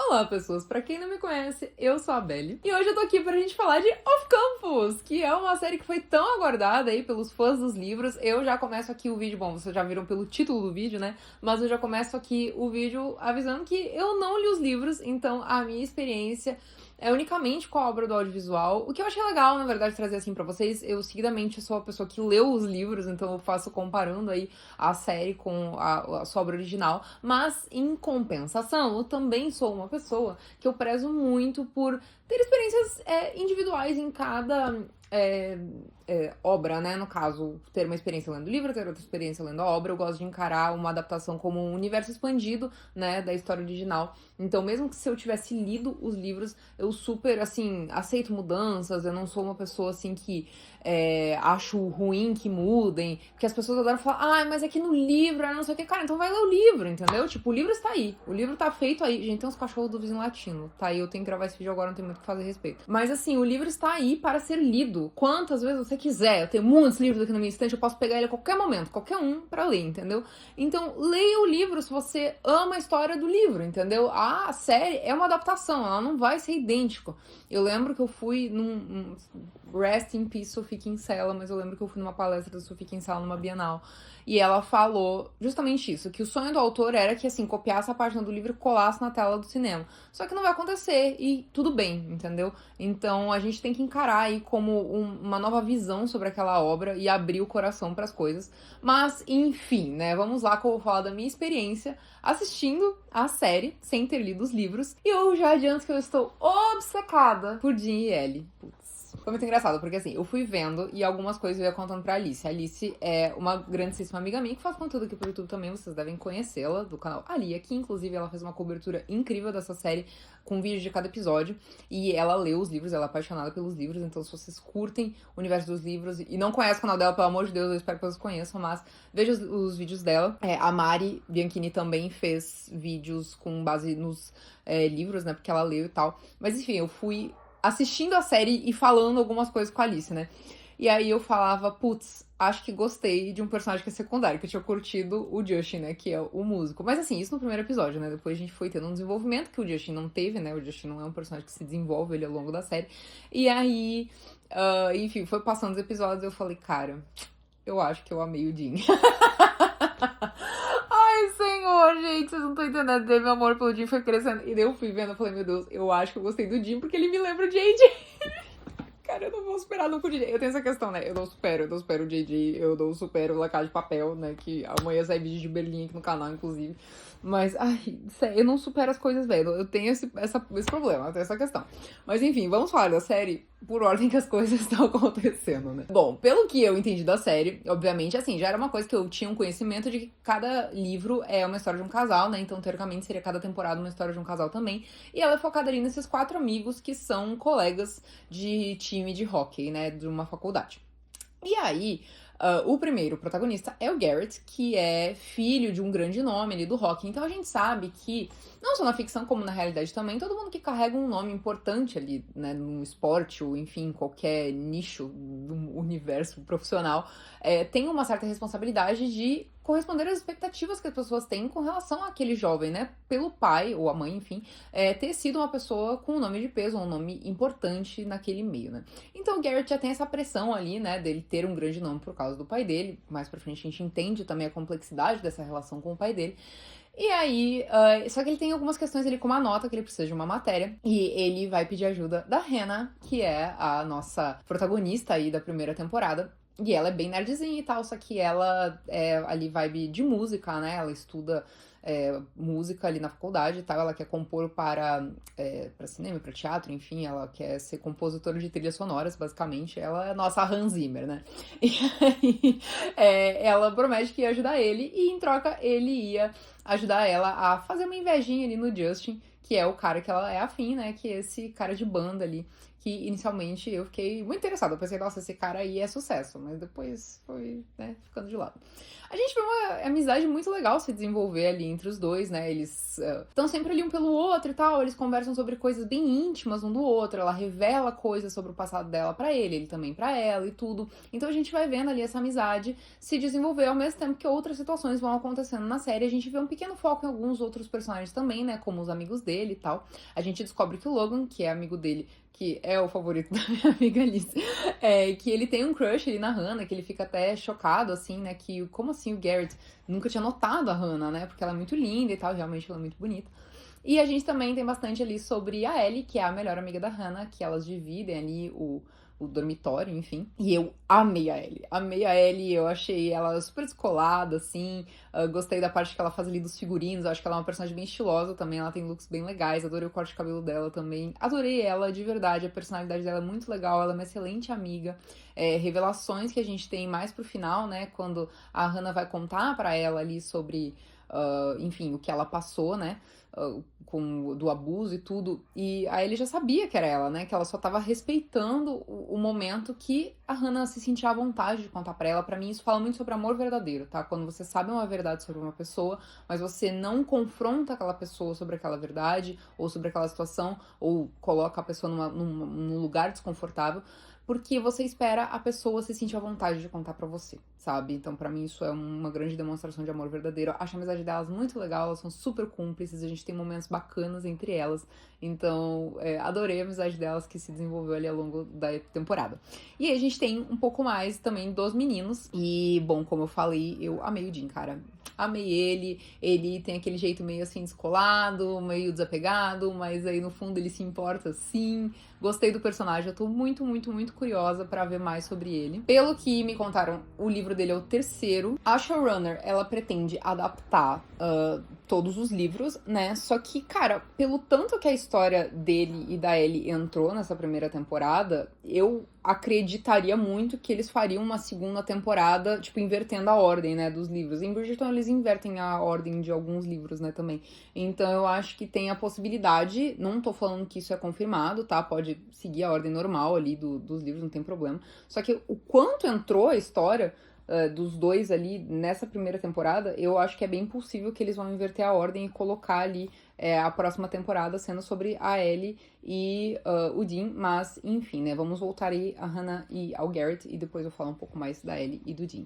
Olá, pessoas! Pra quem não me conhece, eu sou a Belle. E hoje eu tô aqui pra gente falar de Off Campus, que é uma série que foi tão aguardada aí pelos fãs dos livros. Eu já começo aqui o vídeo, bom, vocês já viram pelo título do vídeo, né? Mas eu já começo aqui o vídeo avisando que eu não li os livros, então a minha experiência é unicamente com a obra do audiovisual. O que eu achei legal, na verdade, trazer assim pra vocês, eu seguidamente sou a pessoa que leu os livros, então eu faço comparando aí a série com a sua obra original. Mas, em compensação, eu também sou uma pessoa que eu prezo muito por ter experiências individuais em cada obra, né? No caso, ter uma experiência lendo o livro, ter outra experiência lendo a obra. Eu gosto de encarar uma adaptação como um universo expandido, né, da história original. Então, mesmo que se eu tivesse lido os livros, eu super, assim, aceito mudanças. Eu não sou uma pessoa, assim, que acho ruim que mudem. Porque as pessoas adoram falar, mas é que no livro, não sei o que. Cara, então vai ler o livro, entendeu? Tipo, o livro está aí. O livro tá feito aí. Gente, tem uns cachorros do vizinho latino, tá? E eu tenho que gravar esse vídeo agora, não tem muito o que fazer a respeito. Mas, assim, o livro está aí para ser lido quantas vezes você quiser. Eu tenho muitos livros aqui na minha estante, eu posso pegar ele a qualquer momento, qualquer um, pra ler, entendeu? Então, leia o livro se você ama a história do livro, entendeu? A série é uma adaptação, ela não vai ser idêntica. Eu lembro que eu fui Rest in Peace, Sophie Kinsella, mas eu lembro que eu fui numa palestra da Sophie Kinsella numa Bienal, e ela falou justamente isso, que o sonho do autor era que, assim, copiasse a página do livro e colasse na tela do cinema. Só que não vai acontecer, e tudo bem, entendeu? Então, a gente tem que encarar aí como uma nova visão sobre aquela obra e abrir o coração pras coisas. Mas, enfim, né, vamos lá que eu vou falar da minha experiência assistindo a série, sem ter lido os livros. E eu já adianto que eu estou obcecada por Jim e Ellie. Foi muito engraçado, porque assim, eu fui vendo e algumas coisas eu ia contando pra Alice. A Alice é uma grandíssima amiga minha que faz conteúdo aqui pro YouTube também, vocês devem conhecê-la, do canal Ali, aqui inclusive ela fez uma cobertura incrível dessa série, com vídeo de cada episódio, e ela leu os livros, ela é apaixonada pelos livros, então se vocês curtem o universo dos livros e não conhecem o canal dela, pelo amor de Deus, eu espero que vocês conheçam, mas vejam os vídeos dela. A Mari Bianchini também fez vídeos com base nos livros, né, porque ela leu e tal. Mas enfim, eu fui assistindo a série e falando algumas coisas com a Alice, né? E aí eu falava, putz, acho que gostei de um personagem que é secundário, que eu tinha curtido o Justin, né? Que é o músico. Mas assim, isso no primeiro episódio, né? Depois a gente foi tendo um desenvolvimento que o Justin não teve, né? O Justin não é um personagem que se desenvolve ele ao longo da série. E aí, enfim, foi passando os episódios e eu falei, cara, eu acho que eu amei o Jim. Ai, senhor, gente, vocês não estão entendendo. Meu amor pelo Jim foi crescendo. E daí eu fui vendo, eu falei, meu Deus, eu acho que eu gostei do Jim porque ele me lembra o JJ. Cara, eu não vou superar nunca o JJ. Eu tenho essa questão, né? Eu não supero o JJ, eu não supero o La Casa de Papel, né? Que amanhã sai vídeo de Berlim aqui no canal, inclusive. Mas, ai, sério, eu não supero as coisas, velho. Eu tenho esse problema, eu tenho essa questão. Mas, enfim, vamos falar da série por ordem que as coisas estão acontecendo, né? Bom, pelo que eu entendi da série, obviamente, assim, já era uma coisa que eu tinha um conhecimento de que cada livro é uma história de um casal, né? Então, teoricamente, seria cada temporada uma história de um casal também. E ela é focada ali nesses 4 amigos que são colegas de time de hóquei, né? De uma faculdade. E aí, o primeiro protagonista é o Garrett, que é filho de um grande nome ali do rock. Então a gente sabe que, não só na ficção como na realidade também, todo mundo que carrega um nome importante ali, né, no esporte ou enfim, qualquer nicho do universo profissional, tem uma certa responsabilidade de corresponder às expectativas que as pessoas têm com relação àquele jovem, né? Pelo pai ou a mãe, enfim, ter sido uma pessoa com um nome de peso, um nome importante naquele meio, né? Então o Garrett já tem essa pressão ali, né, dele ter um grande nome por causa do pai dele. Mais pra frente a gente entende também a complexidade dessa relação com o pai dele. E aí, só que ele tem algumas questões ali com uma nota, que ele precisa de uma matéria, e ele vai pedir ajuda da Hannah, que é a nossa protagonista aí da primeira temporada. E ela é bem nerdzinha e tal, só que ela é ali vibe de música, né? Ela estuda música ali na faculdade e tal. Ela quer compor para cinema, para teatro, enfim. Ela quer ser compositora de trilhas sonoras, basicamente. Ela é a nossa Hans Zimmer, né? E aí ela promete que ia ajudar ele e, em troca, ele ia ajudar ela a fazer uma invejinha ali no Justin, que é o cara que ela é afim, né? Que é esse cara de banda ali, que inicialmente eu fiquei muito interessada. Eu pensei, nossa, esse cara aí é sucesso, mas depois foi, né, ficando de lado. A gente vê uma amizade muito legal se desenvolver ali entre os dois, né? Eles estão sempre ali um pelo outro e tal, eles conversam sobre coisas bem íntimas um do outro, ela revela coisas sobre o passado dela pra ele também pra ela e tudo. Então a gente vai vendo ali essa amizade se desenvolver ao mesmo tempo que outras situações vão acontecendo na série. A gente vê um pequeno foco em alguns outros personagens também, né? Como os amigos dele e tal. A gente descobre que o Logan, que é amigo dele, que é o favorito da minha amiga Alice, que ele tem um crush ali na Hannah, que ele fica até chocado, assim, né, que como assim o Garrett nunca tinha notado a Hannah, né, porque ela é muito linda e tal, realmente ela é muito bonita. E a gente também tem bastante ali sobre a Ellie, que é a melhor amiga da Hannah, que elas dividem ali o dormitório, enfim. E eu amei a Ellie. Amei a Ellie, eu achei ela super descolada, assim. Gostei da parte que ela faz ali dos figurinos. Eu acho que ela é uma personagem bem estilosa também. Ela tem looks bem legais. Adorei o corte de cabelo dela também. Adorei ela, de verdade. A personalidade dela é muito legal. Ela é uma excelente amiga. Revelações que a gente tem mais pro final, né? Quando a Hannah vai contar pra ela ali sobre... enfim, o que ela passou, né? Do abuso e tudo. E aí ele já sabia que era ela, né? Que ela só tava respeitando o momento que a Hannah se sentia à vontade de contar pra ela. Pra mim, isso fala muito sobre amor verdadeiro, tá? Quando você sabe uma verdade sobre uma pessoa, mas você não confronta aquela pessoa sobre aquela verdade, ou sobre aquela situação, ou coloca a pessoa num lugar desconfortável, porque você espera a pessoa se sentir à vontade de contar pra você, sabe? Então, pra mim, isso é uma grande demonstração de amor verdadeiro. Acho a amizade delas muito legal, elas são super cúmplices, a gente tem momentos bacanas entre elas. Então, adorei a amizade delas que se desenvolveu ali ao longo da temporada. E aí a gente tem um pouco mais também dos meninos. E, bom, como eu falei, eu amei o Dean, cara. Amei ele. Ele tem aquele jeito meio assim descolado, meio desapegado, mas aí no fundo ele se importa sim. Gostei do personagem, eu tô muito, muito, muito curiosa pra ver mais sobre ele. Pelo que me contaram, o livro dele é o terceiro. A showrunner, ela pretende adaptar todos os livros, né? Só que, cara, pelo tanto que a história dele e da Ellie entrou nessa primeira temporada, eu acreditaria muito que eles fariam uma segunda temporada, tipo, invertendo a ordem, né, dos livros. Em Bridgerton, eles invertem a ordem de alguns livros, né, também. Então, eu acho que tem a possibilidade, não tô falando que isso é confirmado, tá? Pode seguir a ordem normal ali dos livros, não tem problema. Só que o quanto entrou a história dos dois ali nessa primeira temporada, eu acho que é bem possível que eles vão inverter a ordem e colocar ali a próxima temporada sendo sobre a Ellie e o Dean, mas enfim, né, vamos voltar aí a Hannah e ao Garrett e depois eu falo um pouco mais da Ellie e do Dean.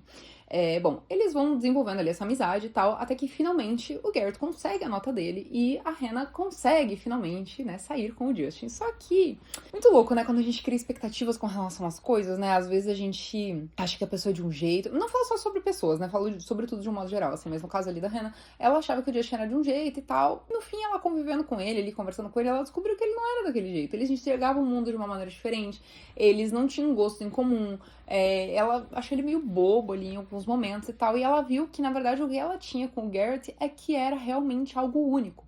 Bom, eles vão desenvolvendo ali essa amizade e tal, até que finalmente o Garrett consegue a nota dele e a Hannah consegue finalmente, né, sair com o Justin. Só que, muito louco, né, quando a gente cria expectativas com relação às coisas, né, às vezes a gente acha que a pessoa é de um jeito, não falo só sobre pessoas, né, falo sobre tudo de um modo geral, assim, mas no caso ali da Hannah, ela achava que o Justin era de um jeito e tal, no fim ela convivendo com ele, ali conversando com ele, ela descobriu que ele não era daquele jeito, eles enxergavam o mundo de uma maneira diferente, eles não tinham gosto em comum, ela achou ele meio bobo ali em alguns momentos e tal, e ela viu que na verdade o que ela tinha com o Garrett é que era realmente algo único.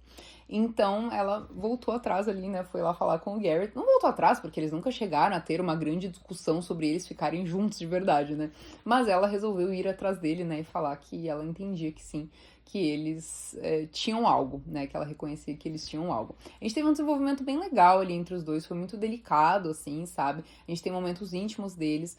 Então ela voltou atrás ali, né? Foi lá falar com o Garrett. Não voltou atrás, porque eles nunca chegaram a ter uma grande discussão sobre eles ficarem juntos de verdade, né? Mas ela resolveu ir atrás dele, né? E falar que ela entendia que sim, que eles tinham algo, né? Que ela reconhecia que eles tinham algo. A gente teve um desenvolvimento bem legal ali entre os dois, foi muito delicado, assim, sabe? A gente tem momentos íntimos deles.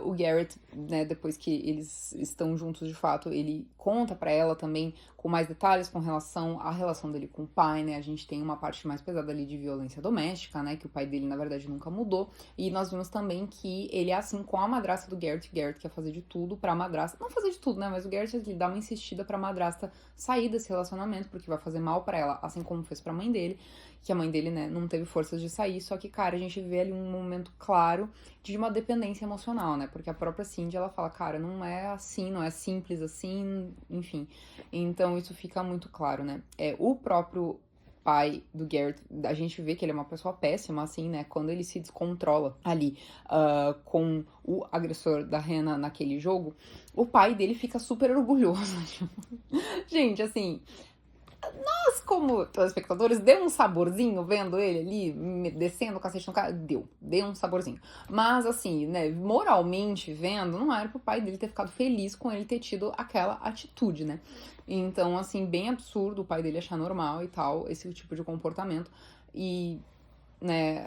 O Garrett, né, depois que eles estão juntos de fato, ele conta pra ela também com mais detalhes com relação à relação dele com o pai, né? A gente tem uma parte mais pesada ali de violência doméstica, né? Que o pai dele, na verdade, nunca mudou. E nós vimos também que ele é assim com a madrasta do Garrett. O Garrett quer fazer de tudo pra madrasta. Não fazer de tudo, né? Mas o Garrett, ele dá uma insistida pra madrasta sair desse relacionamento, porque vai fazer mal pra ela, assim como fez pra mãe dele. Que a mãe dele, né, não teve forças de sair. Só que, cara, a gente vê ali um momento claro de uma dependência emocional, né? Porque a própria Cindy, ela fala, cara, não é assim, não é simples assim, enfim. Então isso fica muito claro, né? O próprio pai do Garrett, a gente vê que ele é uma pessoa péssima, assim, né? Quando ele se descontrola ali com o agressor da Hannah naquele jogo, o pai dele fica super orgulhoso. Gente, assim... Nós, como telespectadores, deu um saborzinho vendo ele ali descendo o cacete no cara. Deu um saborzinho. Mas, assim, né, moralmente vendo, não era pro pai dele ter ficado feliz com ele ter tido aquela atitude, né? Então, assim, bem absurdo o pai dele achar normal e tal, esse tipo de comportamento. E né,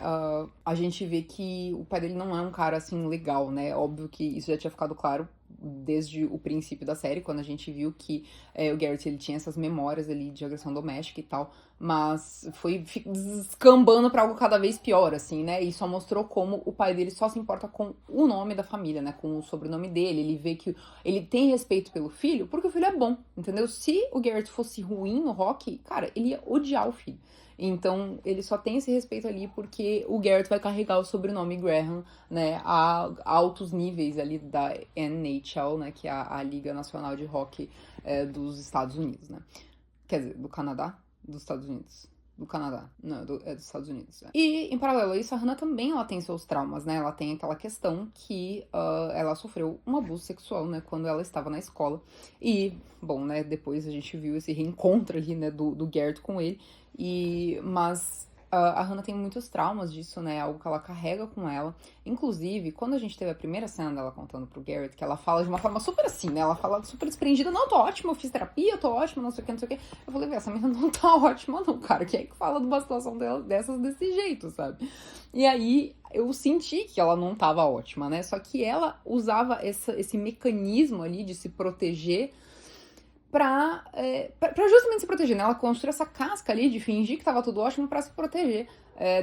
a gente vê que o pai dele não é um cara, assim, legal, né? Óbvio que isso já tinha ficado claro desde o princípio da série, quando a gente viu que o Garrett, ele tinha essas memórias ali de agressão doméstica e tal, mas foi descambando pra algo cada vez pior, assim, né? E só mostrou como o pai dele só se importa com o nome da família, né? Com o sobrenome dele. Ele vê que ele tem respeito pelo filho porque o filho é bom, entendeu? Se o Garrett fosse ruim no rock, cara, ele ia odiar o filho. Então, ele só tem esse respeito ali porque o Garrett vai carregar o sobrenome Graham, né, a altos níveis ali da NHL, né, que é a Liga Nacional de Hockey dos Estados Unidos, né. Quer dizer, do Canadá? Dos Estados Unidos. Do Canadá. Não, dos Estados Unidos. E, em paralelo a isso, a Hannah também ela tem seus traumas, né? Ela tem aquela questão que ela sofreu um abuso sexual, né? Quando ela estava na escola. E, bom, né? Depois a gente viu esse reencontro ali, né? Do Garrett com ele. Mas a Hannah tem muitos traumas disso, né? Algo que ela carrega com ela. Inclusive, quando a gente teve a primeira cena dela contando pro Garrett, que ela fala de uma forma super assim, né? Ela fala super desprendida. Não, tô ótima, eu fiz terapia, tô ótima, não sei o que, não sei o que. Eu falei, essa menina não tá ótima não, cara. Quem é que fala de uma situação dessas desse jeito, sabe? E aí, eu senti que ela não tava ótima, né? Só que ela usava esse mecanismo ali de se proteger pra justamente se proteger, né? Ela construiu essa casca ali de fingir que tava tudo ótimo pra se proteger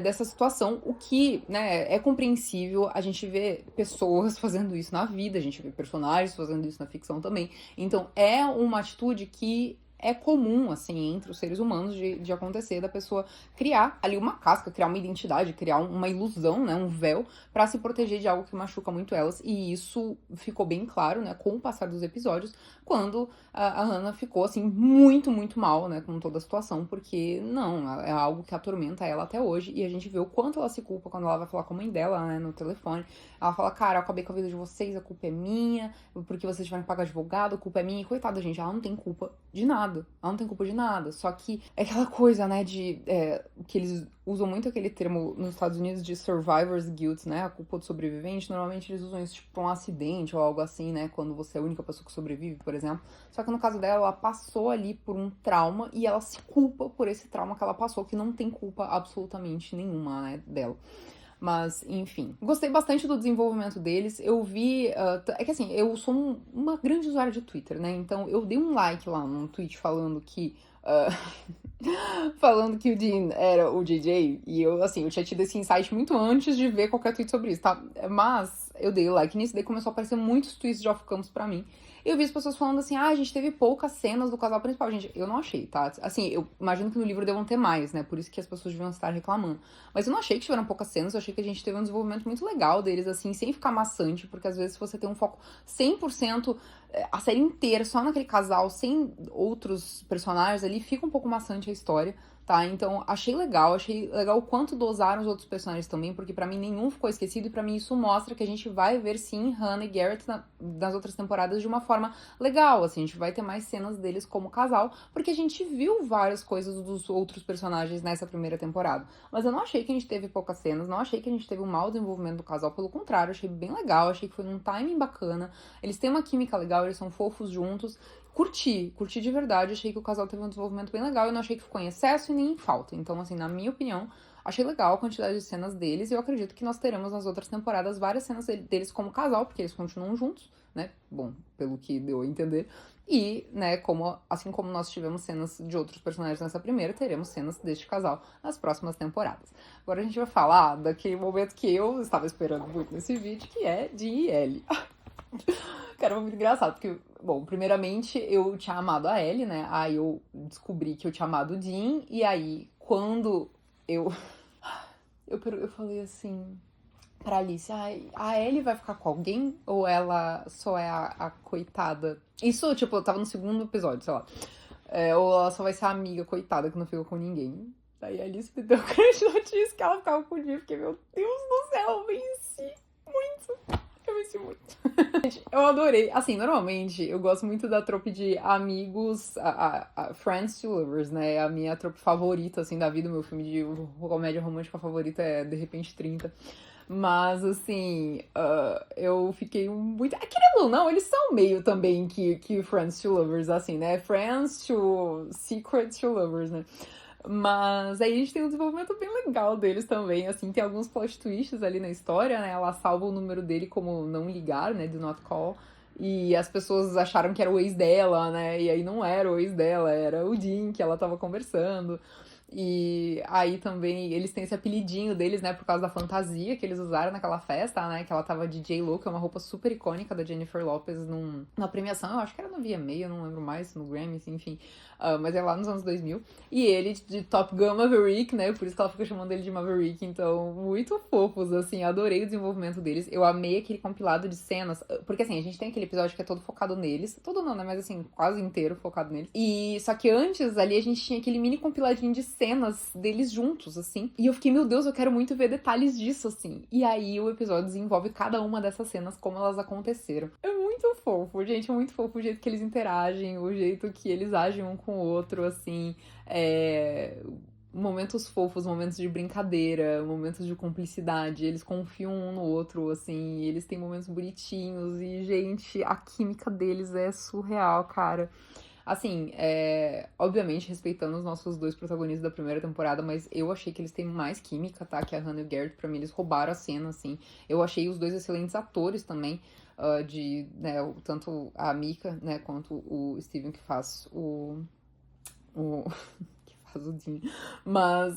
dessa situação, o que, né, é compreensível. A gente vê pessoas fazendo isso na vida, a gente vê personagens fazendo isso na ficção também. Então, é uma atitude que é comum, assim, entre os seres humanos de acontecer, da pessoa criar ali uma casca, criar uma identidade, criar uma ilusão, né, um véu, pra se proteger de algo que machuca muito elas. E isso ficou bem claro, né, com o passar dos episódios, quando a Hannah ficou, assim, muito, muito mal, né, com toda a situação, porque, não, é algo que atormenta ela até hoje, e a gente vê o quanto ela se culpa quando ela vai falar com a mãe dela, né, no telefone. Ela fala, cara, eu acabei com a vida de vocês, a culpa é minha, porque vocês tiveram que pagar advogado, a culpa é minha. E coitada, gente, ela não tem culpa de nada. Ela não tem culpa de nada. Só que é aquela coisa, né, que eles usam muito aquele termo nos Estados Unidos de survivor's guilt, né, a culpa do sobrevivente. Normalmente eles usam isso tipo pra um acidente ou algo assim, né, quando você é a única pessoa que sobrevive, por exemplo. Só que no caso dela, ela passou ali por um trauma e ela se culpa por esse trauma que ela passou, que não tem culpa absolutamente nenhuma, né, dela. Mas, enfim. Gostei bastante do desenvolvimento deles. Eu vi. É que assim, eu sou uma grande usuária de Twitter, né? Então eu dei um like lá num tweet falando que. Falando que o Dean era o JJ. E eu, assim, eu tinha tido esse insight muito antes de ver qualquer tweet sobre isso, tá? Mas eu dei o like nisso, daí começou a aparecer muitos tweets de off-campus pra mim. E eu vi as pessoas falando assim, a gente teve poucas cenas do casal principal. Gente, eu não achei, tá? Assim, eu imagino que no livro devam ter mais, né? Por isso que as pessoas deviam estar reclamando. Mas eu não achei que tiveram poucas cenas, eu achei que a gente teve um desenvolvimento muito legal deles, assim, sem ficar maçante, porque às vezes se você tem um foco 100%, a série inteira, só naquele casal, sem outros personagens ali, fica um pouco maçante a história, tá? Então, achei legal o quanto dosaram os outros personagens também, porque pra mim nenhum ficou esquecido, e pra mim isso mostra que a gente vai ver, sim, Hannah e Garrett nas outras temporadas de uma forma legal, assim, a gente vai ter mais cenas deles como casal, porque a gente viu várias coisas dos outros personagens nessa primeira temporada. Mas eu não achei que a gente teve poucas cenas, não achei que a gente teve um mau desenvolvimento do casal, pelo contrário, achei bem legal, achei que foi num timing bacana, eles têm uma química legal, eles são fofos juntos. Curti de verdade, achei que o casal teve um desenvolvimento bem legal, eu não achei que ficou em excesso e nem em falta. Então, assim, na minha opinião, achei legal a quantidade de cenas deles, e eu acredito que nós teremos nas outras temporadas várias cenas deles como casal, porque eles continuam juntos, né? Bom, pelo que deu a entender. E, né, assim como nós tivemos cenas de outros personagens nessa primeira, teremos cenas deste casal nas próximas temporadas. Agora a gente vai falar daquele momento que eu estava esperando muito nesse vídeo, que é de Ellie. Cara, foi muito engraçado, porque, bom, primeiramente eu tinha amado a Ellie, né? Aí eu descobri que eu tinha amado o Dean, e aí quando eu falei assim pra Alice, a Ellie vai ficar com alguém ou ela só é a coitada? Isso, tipo, eu tava no segundo episódio, sei lá. Ou ela só vai ser a amiga coitada que não fica com ninguém. Daí a Alice me deu a grande notícia que ela ficava com o Dean, fiquei, meu Deus do céu, eu venci muito. Eu venci muito. Gente, eu adorei. Assim, normalmente eu gosto muito da trope de amigos, a Friends to Lovers, né? A minha trope favorita, assim, da vida. O meu filme de comédia romântica favorita é De Repente 30. Mas, assim, eu fiquei muito... Querendo ou não, eles são meio também que Friends to Lovers, assim, né? Friends to Secret to Lovers, né? Mas aí a gente tem um desenvolvimento bem legal deles também, assim, tem alguns plot twists ali na história, né? Ela salva o número dele como não ligar, né? Do not call. E as pessoas acharam que era o ex dela, né? E aí não era o ex dela, era o Dean que ela tava conversando. E aí também eles têm esse apelidinho deles, né? Por causa da fantasia que eles usaram naquela festa, né? Que ela tava de J-Lo, que é uma roupa super icônica da Jennifer Lopez numa premiação. Eu acho que era no VMA, eu não lembro mais, no Grammy, enfim. Mas é lá nos anos 2000. E ele de Top Gun Maverick, né? Por isso que ela fica chamando ele de Maverick. Então, muito fofos, assim. Adorei o desenvolvimento deles. Eu amei aquele compilado de cenas. Porque, assim, a gente tem aquele episódio que é todo focado neles. Todo não, né? Mas, assim, quase inteiro focado neles. E só que antes, ali, a gente tinha aquele mini compiladinho de cenas deles juntos, assim. E eu fiquei, meu Deus, eu quero muito ver detalhes disso, assim. E aí, o episódio desenvolve cada uma dessas cenas, como elas aconteceram. É muito fofo, gente. É muito fofo o jeito que eles interagem, o jeito que eles agem um com o outro, assim, momentos fofos, momentos de brincadeira, momentos de cumplicidade, eles confiam um no outro, assim, eles têm momentos bonitinhos e, gente, a química deles é surreal, cara. Assim, obviamente respeitando os nossos dois protagonistas da primeira temporada, mas eu achei que eles têm mais química, tá? Que a Hannah e o Garrett, pra mim, eles roubaram a cena, assim. Eu achei os dois excelentes atores também, né, tanto a Mika, né, quanto o Steven que faz o que faz o Dean. Mas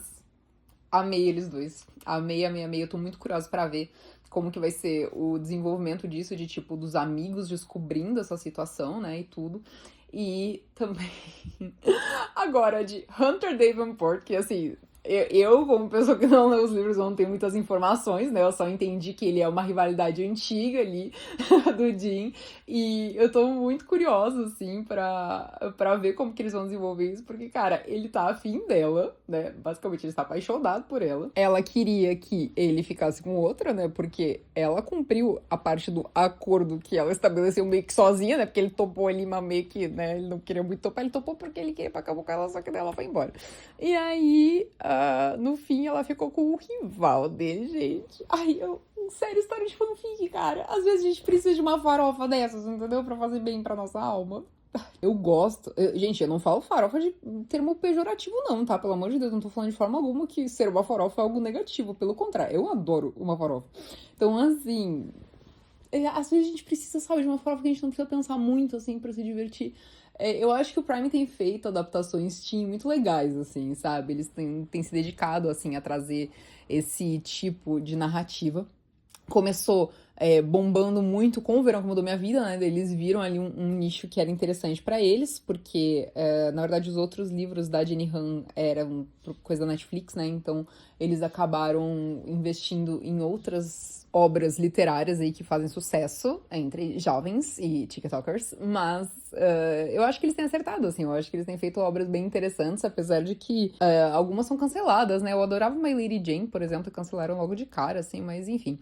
amei eles dois. Amei, amei, amei. Eu tô muito curiosa pra ver como que vai ser o desenvolvimento disso, de tipo, dos amigos descobrindo essa situação, né, e tudo. E também, agora, de Hunter Davenport, que assim, eu, como pessoa que não lê os livros, não tenho muitas informações, né? Eu só entendi que ele é uma rivalidade antiga ali do Dean. E eu tô muito curiosa, assim, pra ver como que eles vão desenvolver isso, porque, cara, ele tá afim dela, né? Basicamente, ele está apaixonado por ela. Ela queria que ele ficasse com outra, né? Porque ela cumpriu a parte do acordo que ela estabeleceu meio que sozinha, né? Porque ele topou ali, mas meio que, né? Ele não queria muito topar, ele topou porque ele queria pra acabar com ela, só que daí ela foi embora. E aí, no fim, ela ficou com o rival dele, gente. Ai, sério, história de fanfic, cara. Às vezes a gente precisa de uma farofa dessas, entendeu? Pra fazer bem pra nossa alma. Eu gosto. Gente, eu não falo farofa de termo pejorativo, não, tá? Pelo amor de Deus, não tô falando de forma alguma que ser uma farofa é algo negativo. Pelo contrário, eu adoro uma farofa. Então, assim. Às vezes a gente precisa, sabe, de uma farofa que a gente não precisa pensar muito, assim, pra se divertir. Eu acho que o Prime tem feito adaptações teen muito legais, assim, sabe? Eles têm se dedicado, assim, a trazer esse tipo de narrativa. Começou bombando muito com o Verão que Mudou Minha Vida, né? Eles viram ali um nicho que era interessante pra eles, porque, na verdade, os outros livros da Jenny Han eram coisa da Netflix, né? Então, eles acabaram investindo em outras obras literárias aí que fazem sucesso entre jovens e TikTokers, mas eu acho que eles têm acertado, assim, eu acho que eles têm feito obras bem interessantes, apesar de que algumas são canceladas, né? Eu adorava My Lady Jane, por exemplo, cancelaram logo de cara, assim, mas enfim.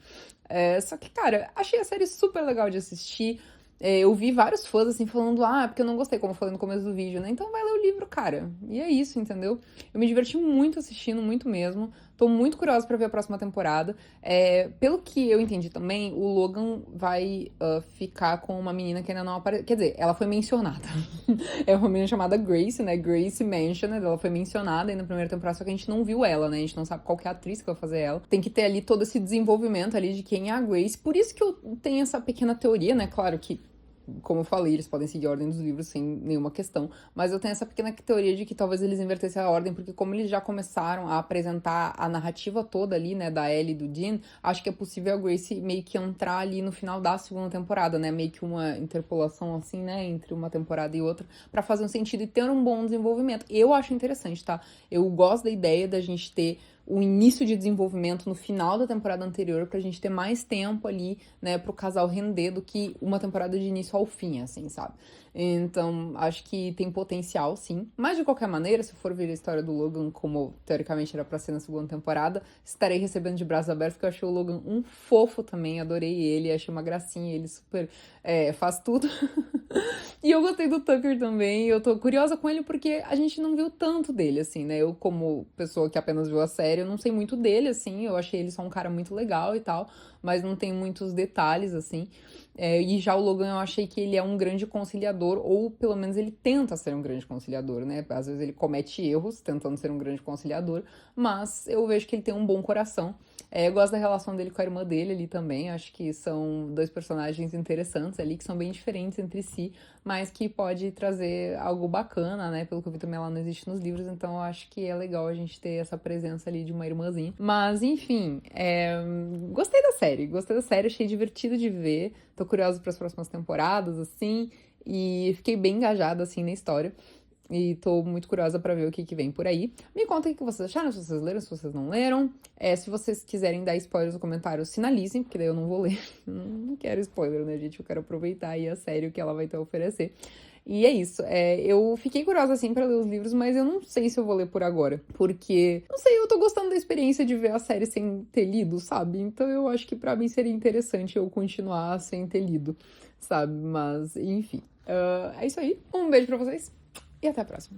Só que, cara, achei a série super legal de assistir. Eu vi vários fãs, assim, falando, porque eu não gostei, como eu falei no começo do vídeo, né? Então vai ler o livro, cara. E é isso, entendeu? Eu me diverti muito assistindo, muito mesmo. Tô muito curiosa pra ver a próxima temporada. Pelo que eu entendi também, o Logan vai ficar com uma menina que ainda não apareceu. Quer dizer, ela foi mencionada. É uma menina chamada Grace, né? Grace Mentioned. Ela foi mencionada aí na primeira temporada, só que a gente não viu ela, né? A gente não sabe qual que é a atriz que vai fazer ela. Tem que ter ali todo esse desenvolvimento ali de quem é a Grace. Por isso que eu tenho essa pequena teoria, né? Claro que, como eu falei, eles podem seguir a ordem dos livros sem nenhuma questão, mas eu tenho essa pequena teoria de que talvez eles invertessem a ordem, porque como eles já começaram a apresentar a narrativa toda ali, né, da Ellie e do Dean, acho que é possível a Grace meio que entrar ali no final da segunda temporada, né, meio que uma interpolação assim, né, entre uma temporada e outra, pra fazer um sentido e ter um bom desenvolvimento. Eu acho interessante, tá? Eu gosto da ideia da gente ter o início de desenvolvimento no final da temporada anterior, pra gente ter mais tempo ali, né, pro casal render do que uma temporada de início ao fim, assim, sabe? Então, acho que tem potencial, sim. Mas, de qualquer maneira, se for ver a história do Logan, como teoricamente era pra ser na segunda temporada, estarei recebendo de braços abertos, porque eu achei o Logan um fofo também, adorei ele, achei uma gracinha, ele super faz tudo. E eu gostei do Tucker também, eu tô curiosa com ele porque a gente não viu tanto dele, assim, né? Eu, como pessoa que apenas viu a série, eu não sei muito dele, assim, eu achei ele só um cara muito legal e tal, mas não tem muitos detalhes, assim. E já o Logan eu achei que ele é um grande conciliador, ou pelo menos ele tenta ser um grande conciliador, né? Às vezes ele comete erros tentando ser um grande conciliador, mas eu vejo que ele tem um bom coração. Eu gosto da relação dele com a irmã dele ali também, acho que são dois personagens interessantes ali, que são bem diferentes entre si, mas que pode trazer algo bacana, né? Pelo que eu vi também, ela não existe nos livros, então eu acho que é legal a gente ter essa presença ali de uma irmãzinha. Mas, enfim, gostei da série, achei divertido de ver, tô curiosa para as próximas temporadas, assim, e fiquei bem engajada, assim, na história. E tô muito curiosa pra ver o que vem por aí. Me contem o que vocês acharam, se vocês leram, se vocês não leram. Se vocês quiserem dar spoilers no comentário, sinalizem, porque daí eu não vou ler. Não quero spoiler, né, gente? Eu quero aproveitar aí a série o que ela vai ter a oferecer. E é isso. Eu fiquei curiosa, assim, pra ler os livros, mas eu não sei se eu vou ler por agora. Porque, não sei, eu tô gostando da experiência de ver a série sem ter lido, sabe? Então eu acho que pra mim seria interessante eu continuar sem ter lido, sabe? Mas, enfim. É isso aí. Um beijo pra vocês e até a próxima.